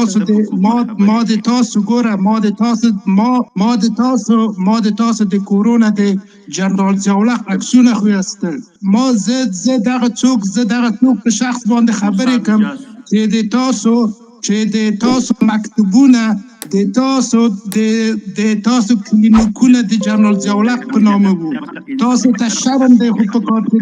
تاسو د ما د تاسو ګوره ما د تاسو د کورونا د جنرال ضیاءالله عکسونه خو یاستل ما زه دغه څوک په شخص باندې خبرې کوم چې د تاسو مکتوبونه د تاسو کلینیکونه د جنرال ضیاءالله په نامه وو تاسو ته شرم دی خو په کار کې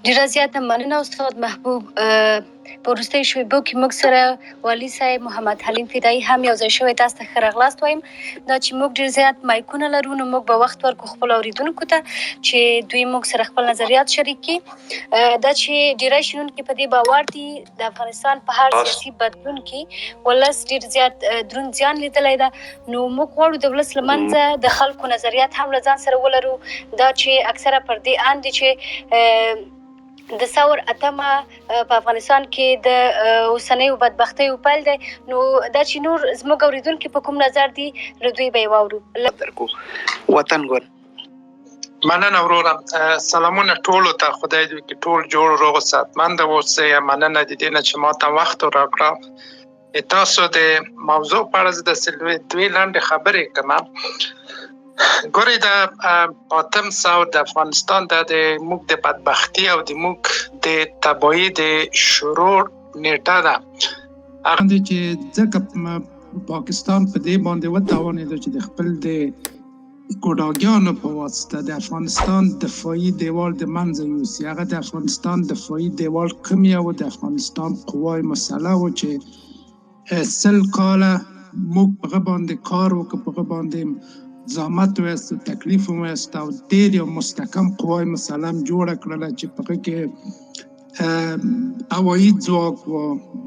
ډېره زیاته مننه استاد محبوب. په وروستیو شېبو کې موږ سره والي صاحب محمد حلیم فدایي هم یو ځای شوی. تاسو ته ښه راغلاست وایم. دا چې موږ ډېر زیات مایکونه لرو نو موږ به وخت ورکړو خپلو اورېدونکو ته چې دوی موږ سره خپل نظریات شریک کړي. دا چې ډېری شنونکي په دې باور دي د افغانستان په هر سیاسي بدلون کې ولس ډېر زیات دروند زیان لیدلی ده نو موږ غواړو د ولس له منځه د خلکو نظریات هم له ځان سره ولرو. دا چې اکثره پر دې اند دي چې د ثور اتمه په افغانستان کې د اوسنیو بدبختیو پیل دی نو دا چې نور زموږ اورېدونکي په کوم نظر دي له دوی به یې واورو. وطن ګل مننه وروره. سلامونه ټولو ته. خدای دې وکړي ټول جوړ روغ صحتمند واوسئ. مننه د دې نه چې ما ته وخت راکړه. تاسو د موضوع په اړه زه داسې دوې لنډې خبرې کوم. ګورئ د اتم ثور د افغانستان د موږ د بدبختي او د موږ د تباهي د شروع نیټه ده. هغه چې ځکه پاکستان په دې باندې وتوانېده چې د خپل د ګوډاګیانو په واسطه د افغانستان دفاعي دیوال د منځه یوسي. هغه د افغانستان دفاعي دیوال کوم یو د افغانستان قوای مسلح و چې 100 کاله موږ په هغه باندې کار وکړو، په هغه باندې زحمت وایست و تکلیف وایست او ډېر یو مستحکم قوای مسلح جوړه کړله چې په هغه کې هوایي ځواک و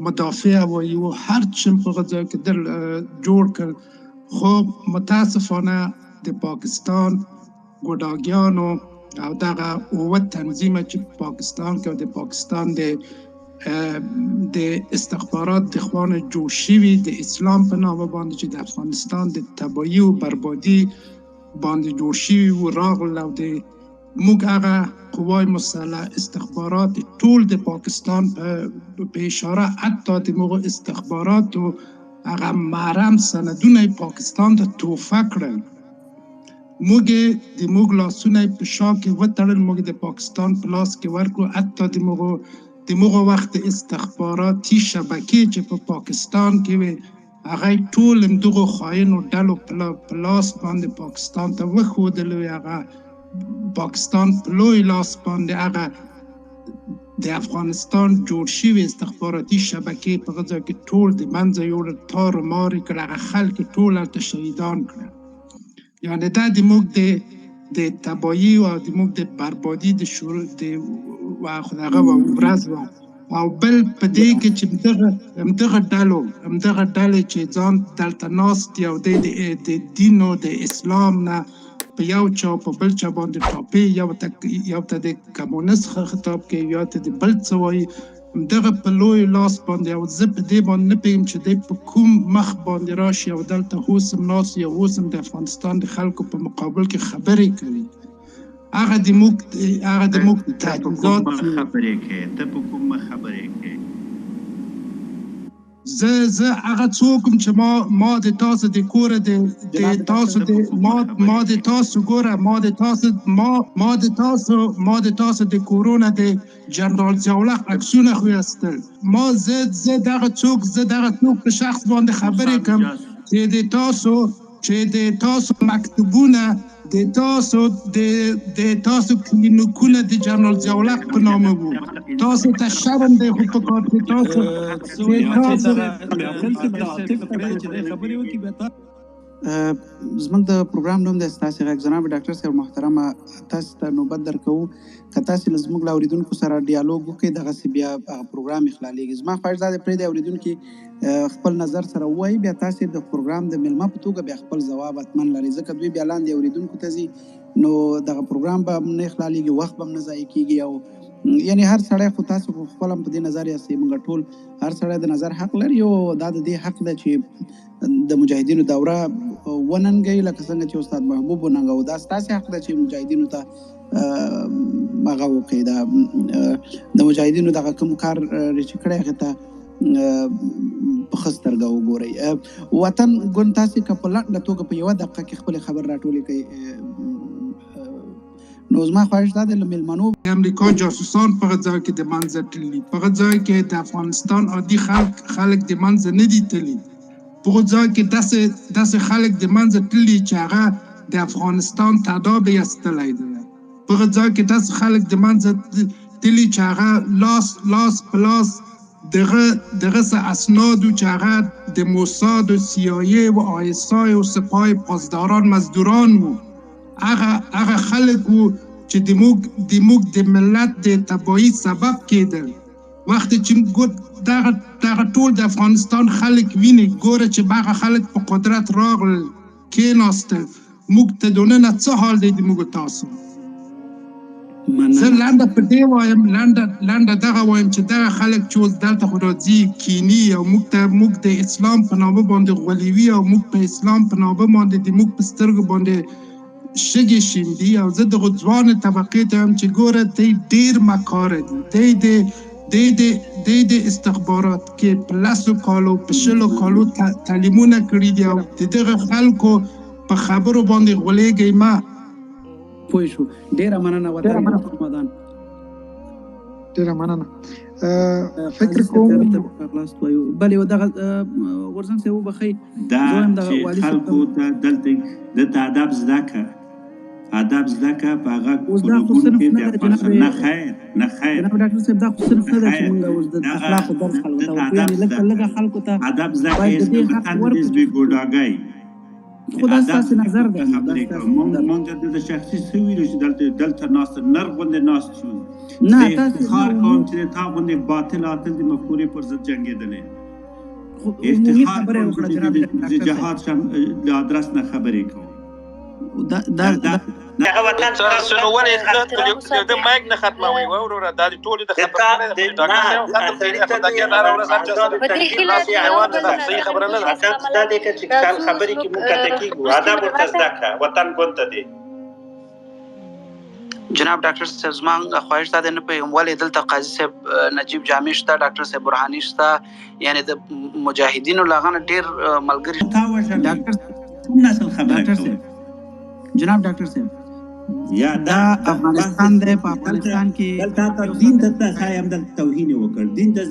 مدافع هوایي و هر څه په هغه ځای کې جوړ کړ. خو متاسفانه د پاکستان ګوډاګیانو او دغه اوه تنظیمه چې په پاکستان کې او د پاکستان د استخبارات د خوانه جوړ شوي د اسلام په نامه باندې چې د افغانستان د تباهي او بربادي باندې جوړ شوي و راغلل او د موږ هغه قوای مسلح استخبارات ټول د پاکستان په اشاره حتی د موږ استخباراتو هغه محرم سندونه پاکستان ته تحفه کړل. موږ لاسونه په شا کې وتړل، موږ د پاکستان په لاس کې ورکړو. حتی د موږ وخت استخباراتي شبکې چې په پاکستان کې وي هغه ټول همدغو خاینو ډلو په لاس باندې پاکستان ته وښودل. هغه پاکستان په لوی لاس باندې هغه د افغانستان جوړ شوي استخباراتي شبکې په هغه ځای کې ټول د منځه یوړل، تار و مار یې کړ، هغه خلک ټول هلته شهیدان کړل. یعنې دا د موږ د تباهي او د موږ د بربادي د شروع د هغه ورځ وه. او بل په دې کې چې همدغه ډلې چې ځان دلته ناست دي او د دین او د اسلام نه په یو چا په بل چا باندې ټاپې، یو ته د کمونست خطاب کوي، یا ته د بل څه وایي، همدغه په لوی لاس باندې او زه په دې باندې نه پوهېږم چې دی په کوم مخ باندې راشي او دلته اوس هم ناست یا اوس هم د افغانستان د خلکو په مقابل کې خبرې کوي. هغه د موږ تجهیزات زه هغه څوک یم چې ما د تاسو د کوره ما د تاسو د کورونا د جنرال ضیاءالله عکسونه خو یاستل. زه دغه څوک په شخص باندې خبرې کوم چې د تاسو مکتوبونه د تاسو کلینیکونه د جنرال ضیاءالله په نامه وو تاسو ته شرم دی خو په کار کې تاسو زموږ د پروګرام نوم دی ستاسې غږ. جناب ډاکټر صاحب محترمه، تاسو ته نوبت درکوو که تاسې له زموږ له اورېدونکو سره ډیالوګ وکړئ، دغسې بیا پروګرام اخلالېږي. زما خواهش دا دی پرېږدئ اورېدونکي خپل نظر سره ووایي، بیا تاسې د پروګرام د میلمه په توګه بیا خپل ځواب حتمن لرئ، ځکه دوی بیا لاندې اورېدونکو ته ځي نو دغه پروګرام به هم نه اخلالېږي، وخت به هم نه ضایع کېږي. او یعنې هر سړی خو تاسو خو خپل هم په دې نظر یاستئ، موږ ټول هر سړی د نظر حق لري او دا د دې حق ده چې د مجاهدینو دوره وننګي لکه څنګه چې استاد محبوب وننګو. دا ستاسو حق ده چې مجاهدینو ته هغه وکړي، د مجاهدینو دغه کوم کار چې کړی هغې ته په ښه سترګه وګورئ. وطن ګوند تاسې که په لنډه توګه په یوه دقیقه کې خپلې خبرې راټولې کړئ. نو زما خواهش دا دی له مېلمنو امریکا جاسوسان په هغه ځای کې د منځه تللي، په هغه ځای کې د افغانستان عادي خلک د منځه نه دي تللي، په هغه ځای کې داسې خلک د منځه تللي چې هغه د افغانستان تداعب یې ایستلی دی، په هغه ځای کې داسې خلک د منځه تللي چې هغه لاس په لاس دغه اسنادو چې هغه د موساد و CIA و ISI و سپاه پاسداران مزدوران وو، هغه خلک وو چې د موږ د ملت د تباهي سبب کېدل. وخت چې دغه ټول د افغانستان خلک ویني، ګوره چې هغه خلک په قدرت راغلل کېناستل، موږ ته دننه څه حال دی د موږ تاسو. زه لنډه په دې وایم، لنډه دغه وایم چې دغه خلک چې اوس دلته خو راځي کینی او موږ د اسلام په نامه باندې غولوي او موږ په اسلام په نامه باندې د موږ په سترګو باندې شګې شیندي. او زه دغه ځوانې طبقې ته وایم چې ګوره دی ډېر مکاره دی د استخبارات کې په 10 کالو په 20 کالو تعلیمونه کړي دي او د دغه خلکو په خبرو باندې غولېږئ مه. پوه شو. ډېره مننه وطن رمضان. ډېره مننه. فکر کوم بلې دغه ورزن صاحب وبخئ دا چې خلکو ته دلته دلته ادب زده کړه په هغه ګروپونو کې د افغانستان نه خیر جناب ډاکټر صاحب دا خو صرف نه ده چې موږ اوس د اخلاقو درس خلکو ته ورکوو، یعنې لږه خلکو ته ادب زده کړه هېڅ وطن حزبي ګوډاګی خو دا ستاسې نظر دی. مونږ د شخصي څه ویلو چې دلته ناست نر غوندې ناست شو. نه زه افتخار کوم چې د تا غوندې باطل عاطل د مفکورې پر ضد جنګېدلی، افتخار کوم چې د جهاد د ادرس نه خبرې کوم. هغه وطن تاسو نو ولې د مایک نه ختموي وروره دا ټول د خبرې د ډاکټر صاحب صحیح خبره نه ده دا د چې خبرې کې مونږ ته کېږو ادب ورته زده کړه وطن ګوند دی. جناب ډاکټر صاحب زما خواهش دا دی نه پوهېږم ولې دلته قاضي صاحب نجیب جامع شته، ډاکټر صاحب برهاني شته، یعنې د مجاهدینو له هغه نه ډېر ملګري جناب ډاکټر صاحب یا دا افغانستان دی، په افغانستان کې دلته دین ته ښایم دلته توهین وکړ دین ته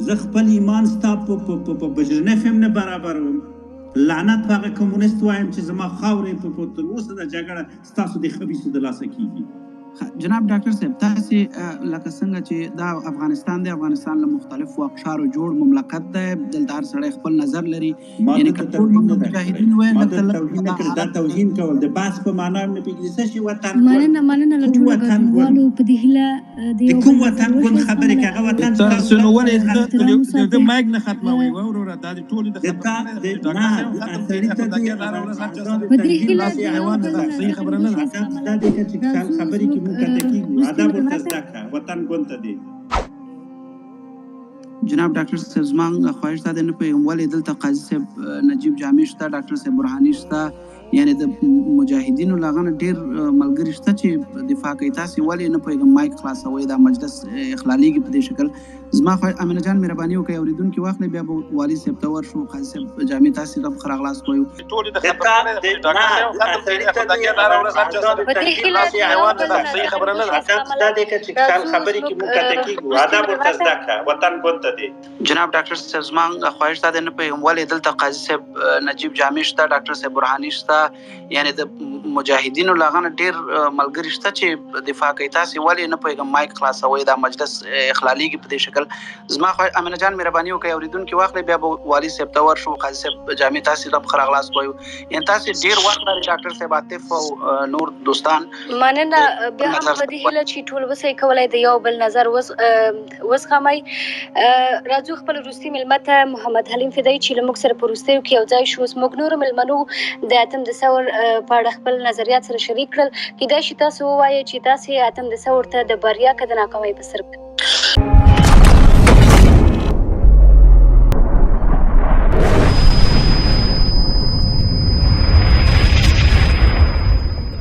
زه خپل ایمان ستا په بجرنف هم نه برابروم، لعنت په هغه کمونیست وایم چې زما خاورې په تر اوسه د جګړه ستاسو د خبیثو د لاسه کېږي. جناب ډاکټر صاحب تاسې لکه څنګه چې دا افغانستان دی، افغانستان له مختلفو اقشارو جوړ مملکت دی، دلته هر سړی خپل نظر لري، یعنې که ټول موږ مجاهدین وایو دا توهین کول د بحث په معنا نه پوهېږي څه شي وطن مننه له ټولو ګډونوالو په دې هیله د کوم وطن ګوند خبرې کوي هغه وطن تاسو نو ولې د مایک نه ختموي وروره دا ټول د په دې هیله صحیح خبره نه ده دا د چې خبرې کې مونږ ته کېږو ادب ورته زده کړه وطن ګوند دی. جناب ډاکټر صاحب زما خواهش دا دی نه پوهېږم ولې دلته قاضي صاحب نجیب جامع شته، ډاکټر صاحب برهاني شته، یعنې د مجاهدینو له هغه نه ډېر ملګري شته چې دفاع کوي، تاسې ولې نه پوهېږم مایک خلاصوئ دا مجلس اخلالېږي په دې شکل. زما امینه جان مهرباني وکړئ اورېدونکي واخلئ بیا به والي صاحب ته ورشو. قاضي صاحب جامع تاسې ته ښه راغلاست وایو. ټول د خبرې د ډاکټر صاحب صحیح خبره نه ده دا د چې خبرې کې مونږ ته کېږو ادب ورته زده کړه وطن ګوند دی. جناب ډاکټر صاحب زما خواهش دا دی نه پوهېږم ولې دلته قاضي صاحب نجیب جامع شته، ډاکټر صاحب برهاني شته، یعنې د مجاهدینو له هغه نه ډېر ملګري شته چې دفاع کوي، تاسې ولې نه پوهېږم مایک خلاصوئ دا مجلس اخلالېږي په دې شکل. زما امینه جان مهرباني وکړئ اورېدونکي واخلئ بیا به والي صاحب ته ورشو. قاضي صاحب جامع تاسې ته ښه راغلاست وایو، یعنې تاسې ډېر وخت لرئ ډاکټر صاحب عاطف او نور دوستان. مننه بیا هم په دې هیله چې ټول وسې کولی د یو بل نظر وزغمئ. راځو خپل وروستي مېلمه ته محمد حلیم فدایي چې له موږ سره په وروستیو کې یو ځای شو. زموږ نورو مېلمنو د اتم دسمبر په اړه خپل نظریات سره شریک کړل. کېدای شي تاسو ووایئ چې تاسې اتم دسمبر ته د بریا که د ناکامۍ په سترګه